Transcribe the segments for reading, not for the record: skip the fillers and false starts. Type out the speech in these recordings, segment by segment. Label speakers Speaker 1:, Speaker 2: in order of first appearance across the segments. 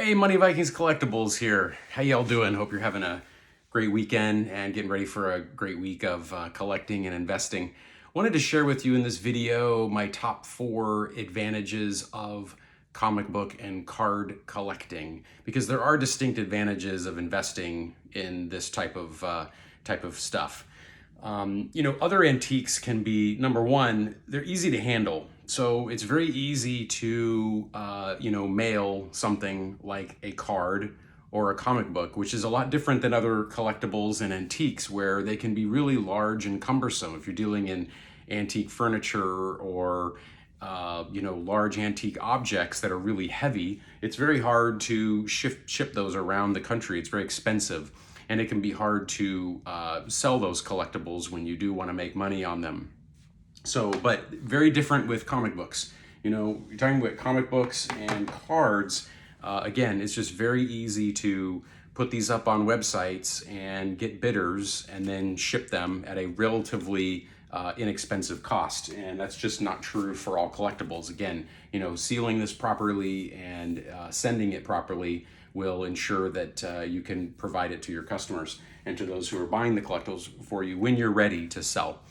Speaker 1: Hey, Money Vikings Collectibles here. How y'all doing? Hope you're having a great weekend and getting ready for a great week of collecting and investing. Wanted to share with you in this video my top 4 advantages of comic book and card collecting, because there are distinct advantages of investing in this type of stuff. Other antiques can be, number one, they're easy to handle. So it's very easy to, mail something like a card or a comic book, which is a lot different than other collectibles and antiques, where they can be really large and cumbersome. If you're dealing in antique furniture or large antique objects that are really heavy, it's very hard to ship those around the country. It's very expensive, and it can be hard to sell those collectibles when you do want to make money on them. So, but very different with comic books. You're talking about comic books and cards. Again, it's just very easy to put these up on websites and get bidders and then ship them at a relatively inexpensive cost. And that's just not true for all collectibles. Again, sealing this properly and sending it properly will ensure that you can provide it to your customers and to those who are buying the collectibles for you when you're ready to sell.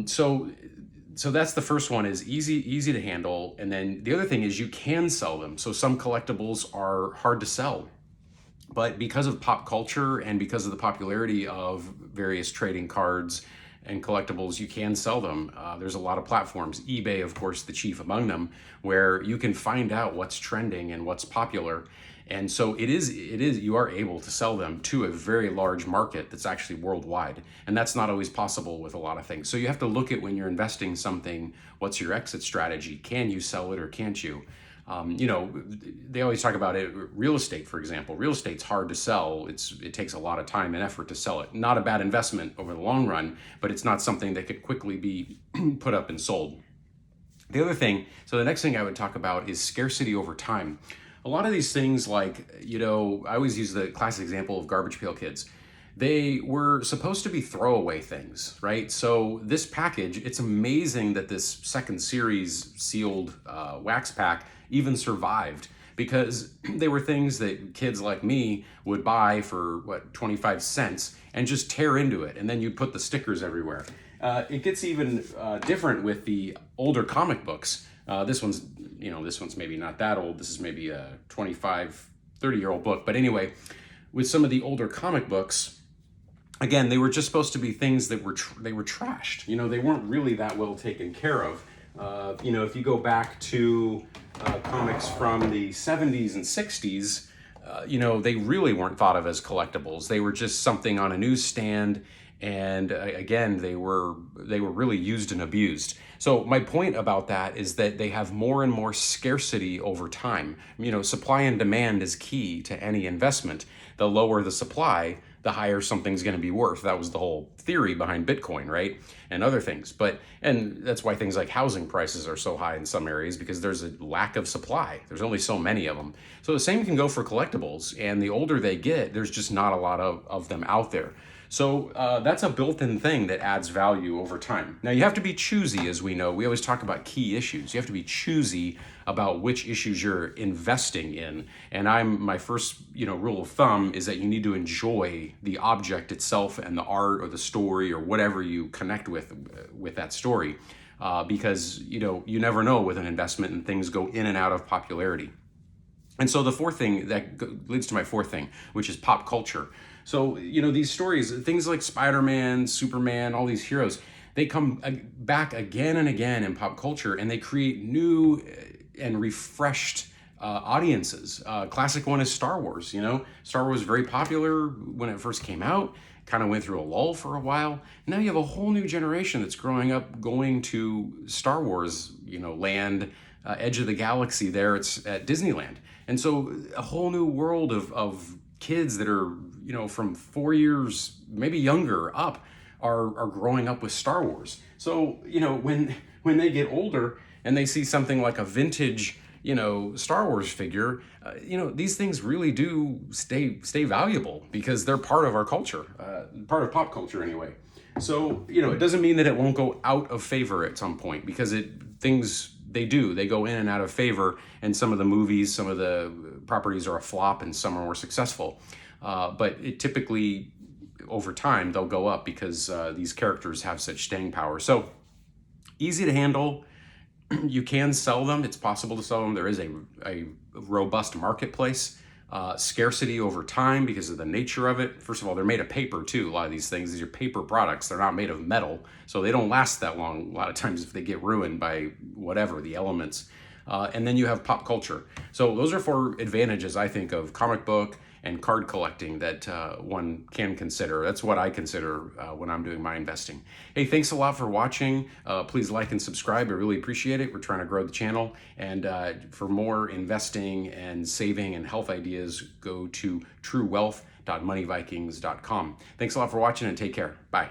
Speaker 1: So that's the first one, is easy to handle. And then the other thing is you can sell them. So some collectibles are hard to sell, but because of pop culture and because of the popularity of various trading cards and collectibles, you can sell them. There's a lot of platforms, eBay, of course, the chief among them, where you can find out what's trending and what's popular. And so you are able to sell them to a very large market that's actually worldwide. And that's not always possible with a lot of things. So you have to look at, when you're investing something, what's your exit strategy? Can you sell it or can't you? They always talk about it. Real estate, for example. Real estate's hard to sell. It takes a lot of time and effort to sell it. Not a bad investment over the long run, but it's not something that could quickly be put up and sold. The next thing I would talk about is scarcity over time. A lot of these things, like, I always use the classic example of Garbage Pail Kids. They were supposed to be throwaway things, right? So this package, it's amazing that this second series sealed wax pack even survived, because they were things that kids like me would buy for 25 cents and just tear into it, and then you put the stickers everywhere. It gets even different with the older comic books. This one's maybe not that old. This is maybe a 25, 30-year-old book. But anyway, with some of the older comic books, again, they were just supposed to be things that they were trashed. They weren't really that well taken care of. If you go back to comics from the 70s and 60s, they really weren't thought of as collectibles. They were just something on a newsstand. And again, they were really used and abused. So my point about that is that they have more and more scarcity over time. Supply and demand is key to any investment. The lower the supply, the higher something's going to be worth. That was the whole theory behind Bitcoin, right? And other things. And that's why things like housing prices are so high in some areas, because there's a lack of supply. There's only so many of them. So the same can go for collectibles. And the older they get, there's just not a lot of them out there. So that's a built-in thing that adds value over time. Now, you have to be choosy, as we know. We always talk about key issues. You have to be choosy about which issues you're investing in. And my first rule of thumb is that you need to enjoy the object itself and the art or the story or whatever you connect with that story. Because you never know with an investment, and things go in and out of popularity. And so the fourth thing that leads to my fourth thing, which is pop culture. So, these stories, things like Spider-Man, Superman, all these heroes, they come back again and again in pop culture, and they create new and refreshed audiences. Classic one is Star Wars. Star Wars was very popular when it first came out, kind of went through a lull for a while. Now you have a whole new generation that's growing up going to Star Wars, land, Edge of the Galaxy there, it's at Disneyland. And so a whole new world of kids that are, from 4 years, maybe younger up, are growing up with Star Wars. So, when they get older and they see something like a vintage, Star Wars figure, these things really do stay valuable, because they're part of our culture, part of pop culture anyway. So, it doesn't mean that it won't go out of favor at some point, because things they do. They go in and out of favor, and some of the movies, some of the properties are a flop, and some are more successful. But it typically, over time, they'll go up because these characters have such staying power. So easy to handle. You can sell them. It's possible to sell them. There is a robust marketplace. Scarcity over time because of the nature of it. First of all, they're made of paper too. A lot of these things, these are paper products. They're not made of metal, so they don't last that long. A lot of times if they get ruined by whatever, the elements. And then you have pop culture. So those are 4 advantages, I think, of comic book and card collecting that one can consider. That's what I consider when I'm doing my investing. Hey, thanks a lot for watching. Please like and subscribe. I really appreciate it. We're trying to grow the channel. And for more investing and saving and health ideas, go to truewealth.moneyvikings.com. Thanks a lot for watching and take care. Bye.